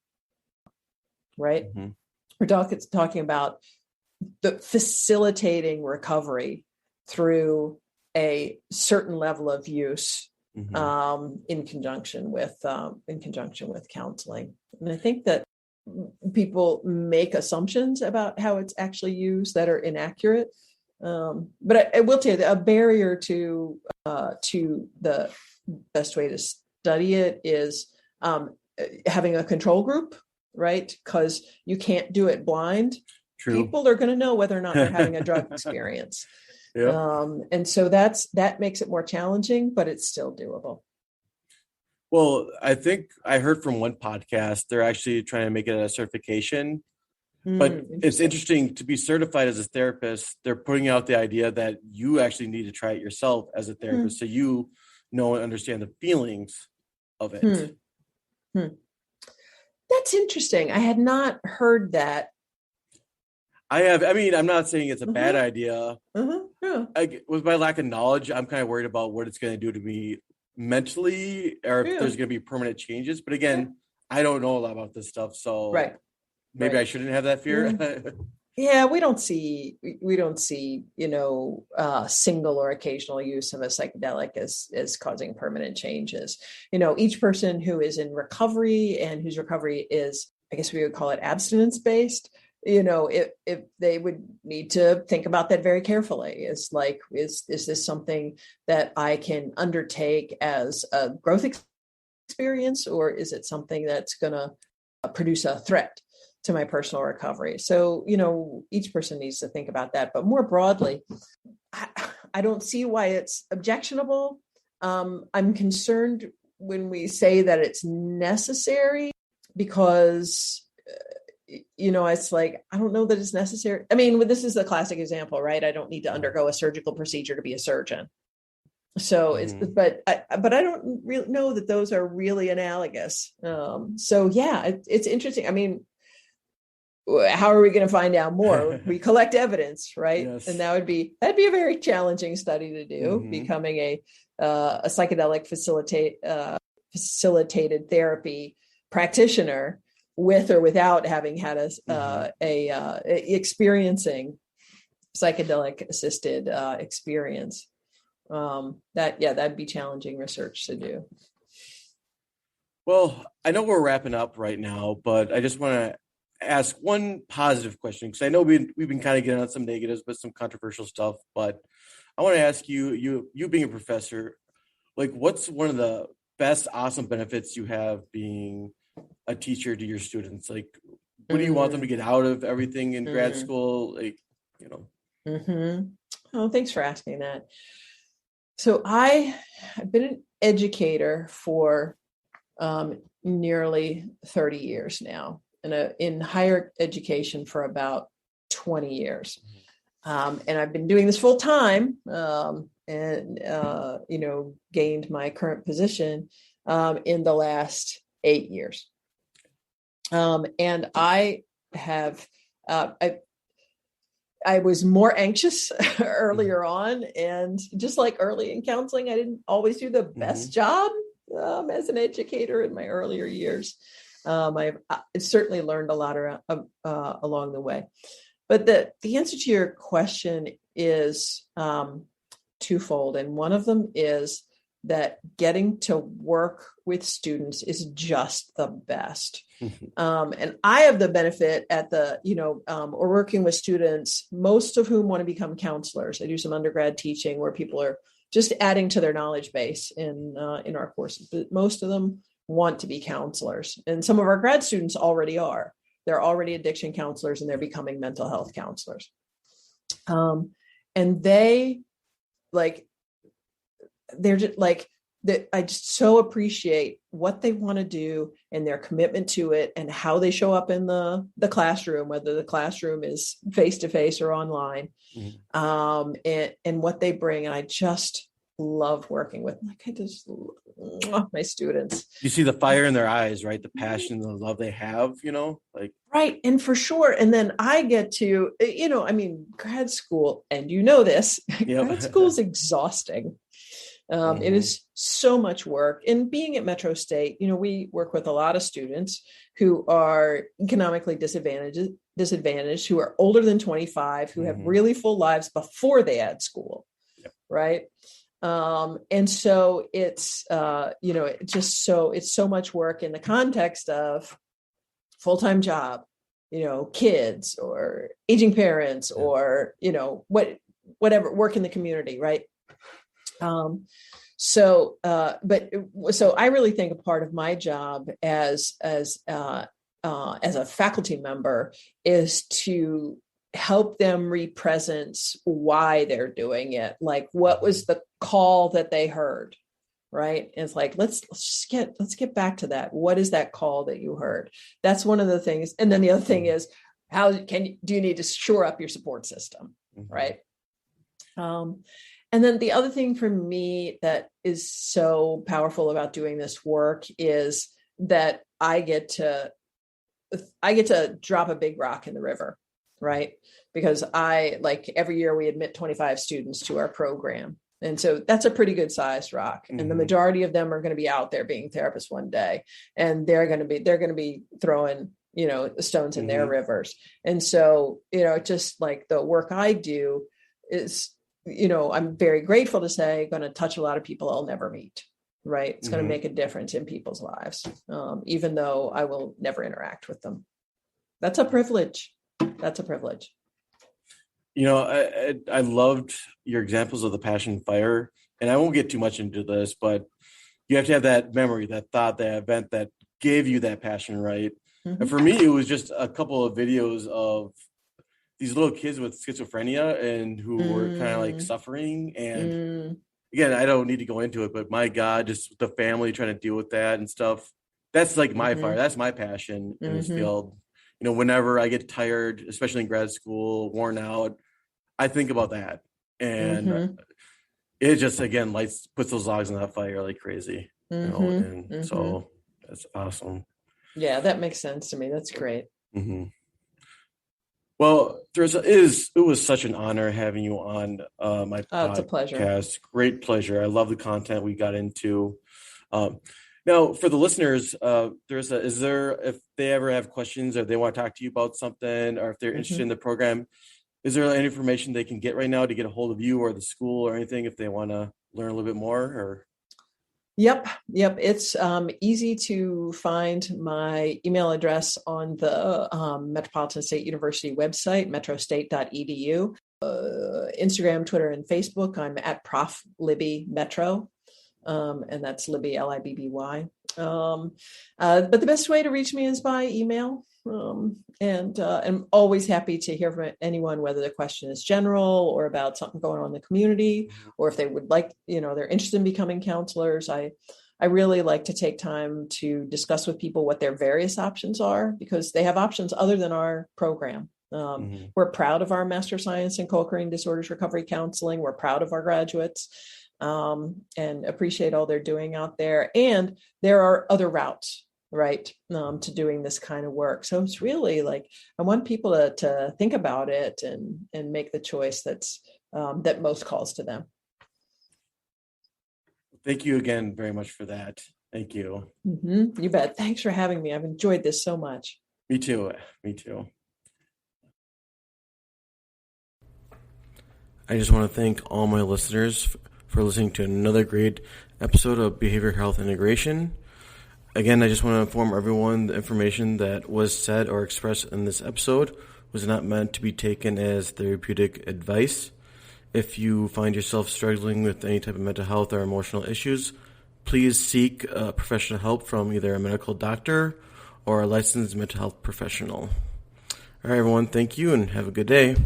Right. We're talking about the facilitating recovery through a certain level of use in conjunction with counseling. And I think that people make assumptions about how it's actually used that are inaccurate. But I will tell you that a barrier to the best way to study it is having a control group, right? Because you can't do it blind. True. People are going to know whether or not they're having a drug experience. Yep. And so that makes it more challenging, but it's still doable. Well, I think I heard from one podcast, they're actually trying to make it a certification, but it's interesting to be certified as a therapist. They're putting out the idea that you actually need to try it yourself as a therapist. So you know and understand the feelings of it. That's interesting. I had not heard that. I have. I mean, I'm not saying it's a bad idea. With my lack of knowledge, I'm kind of worried about what it's going to do to me mentally, or if there's going to be permanent changes. But again, I don't know a lot about this stuff, so maybe I shouldn't have that fear. Yeah, we don't see single or occasional use of a psychedelic as causing permanent changes. Each person who is in recovery and whose recovery is, I guess we would call it abstinence based, if they would need to think about that very carefully. It's like, is this something that I can undertake as a growth experience, or is it something that's going to produce a threat to my personal recovery? So, each person needs to think about that. But more broadly, I don't see why it's objectionable. I'm concerned when we say that it's necessary, because it's like, I don't know that it's necessary. I mean, this is the classic example, right? I don't need to undergo a surgical procedure to be a surgeon. So but I don't really know that those are really analogous. So yeah, it's interesting. I mean, how are we going to find out more? We collect evidence, right? Yes. And that'd be a very challenging study to do, becoming a psychedelic facilitated therapy practitioner, with or without having had experiencing psychedelic assisted experience. That'd be challenging research to do. Well, I know we're wrapping up right now, but I just want to ask one positive question, because I know we've been kind of getting on some negatives, but some controversial stuff. But I want to ask you being a professor, like, what's one of the best, awesome benefits you have being a teacher to your students? Like, what do you want them to get out of everything in grad school? Like, you know. Oh, thanks for asking that. So I've been an educator for nearly 30 years now, and in higher education for about 20 years. And I've been doing this full time, and gained my current position in the last 8 years. And I have, I was more anxious earlier on, and just like early in counseling, I didn't always do the best job as an educator in my earlier years. I've certainly learned a lot along the way. But the answer to your question is twofold. And one of them is that getting to work with students is just the best. And I have the benefit we're working with students, most of whom want to become counselors. I do some undergrad teaching where people are just adding to their knowledge base in our courses, but most of them want to be counselors. And some of our grad students already are. They're already addiction counselors, and they're becoming mental health counselors. And they're just like, I just so appreciate what they want to do and their commitment to it, and how they show up in the classroom, whether the classroom is face-to-face or online, and what they bring. And I just love working with them. I just love my students. You see the fire in their eyes, right? The passion, the love they have, Right. And for sure. And then I get to, grad school, and this, grad school is exhausting. It is so much work. And being at Metro State, we work with a lot of students who are economically disadvantaged, who are older than 25, who have really full lives before they add school. Yep. Right. And so it's so much work in the context of full-time job, kids or aging parents, or, whatever, work in the community. Right. So I really think a part of my job as a faculty member is to help them represent why they're doing it. Like, what was the call that they heard? Right. And it's like, let's get back to that. What is that call that you heard? That's one of the things. And then the other thing is, do you need to shore up your support system? Right. And then the other thing for me that is so powerful about doing this work is that I get to drop a big rock in the river, right? Because every year we admit 25 students to our program. And so that's a pretty good sized rock. And the majority of them are going to be out there being therapists one day, and they're going to be throwing, stones in their rivers. And so, just like the work I do is, I'm very grateful to say, going to touch a lot of people I'll never meet, right? It's going to make a difference in people's lives, even though I will never interact with them. That's a privilege. That's a privilege. I loved your examples of the passion fire, and I won't get too much into this, but you have to have that memory, that thought, that event that gave you that passion, right? And for me, it was just a couple of videos of these little kids with schizophrenia and who were kind of like suffering. And again, I don't need to go into it, but my God, just the family trying to deal with that and stuff. That's like my fire. That's my passion in this field. Whenever I get tired, especially in grad school, worn out, I think about that. And it just, again, puts those logs on that fire like crazy. So that's awesome. Yeah, that makes sense to me. That's great. Well, Therissa, it was such an honor having you on my podcast. It's a pleasure. Great pleasure. I love the content we got into. Now, for the listeners, Therissa, is there, if they ever have questions or they want to talk to you about something, or if they're interested in the program, Is there any information they can get right now to get a hold of you or the school or anything if they want to learn a little bit more? Or Yep. It's easy to find my email address on the Metropolitan State University website, metrostate.edu. Instagram, Twitter, and Facebook, I'm at Prof. Libby Metro, and that's Libby, Libby. But the best way to reach me is by email. And I'm always happy to hear from anyone, whether the question is general or about something going on in the community, or if they would like, they're interested in becoming counselors. I really like to take time to discuss with people what their various options are, because they have options other than our program. We're proud of our Master of Science in Co-occurring Disorders Recovery Counseling. We're proud of our graduates, and appreciate all they're doing out there. And there are other routes, right, to doing this kind of work. So it's really like, I want people to think about it and make the choice that most calls to them. Thank you again very much for that. Thank you. You bet. Thanks for having me. I've enjoyed this so much. Me too. I just want to thank all my listeners for listening to another great episode of Behavioral Health Integration. Again, I just want to inform everyone the information that was said or expressed in this episode was not meant to be taken as therapeutic advice. If you find yourself struggling with any type of mental health or emotional issues, please seek professional help from either a medical doctor or a licensed mental health professional. All right, everyone, thank you and have a good day.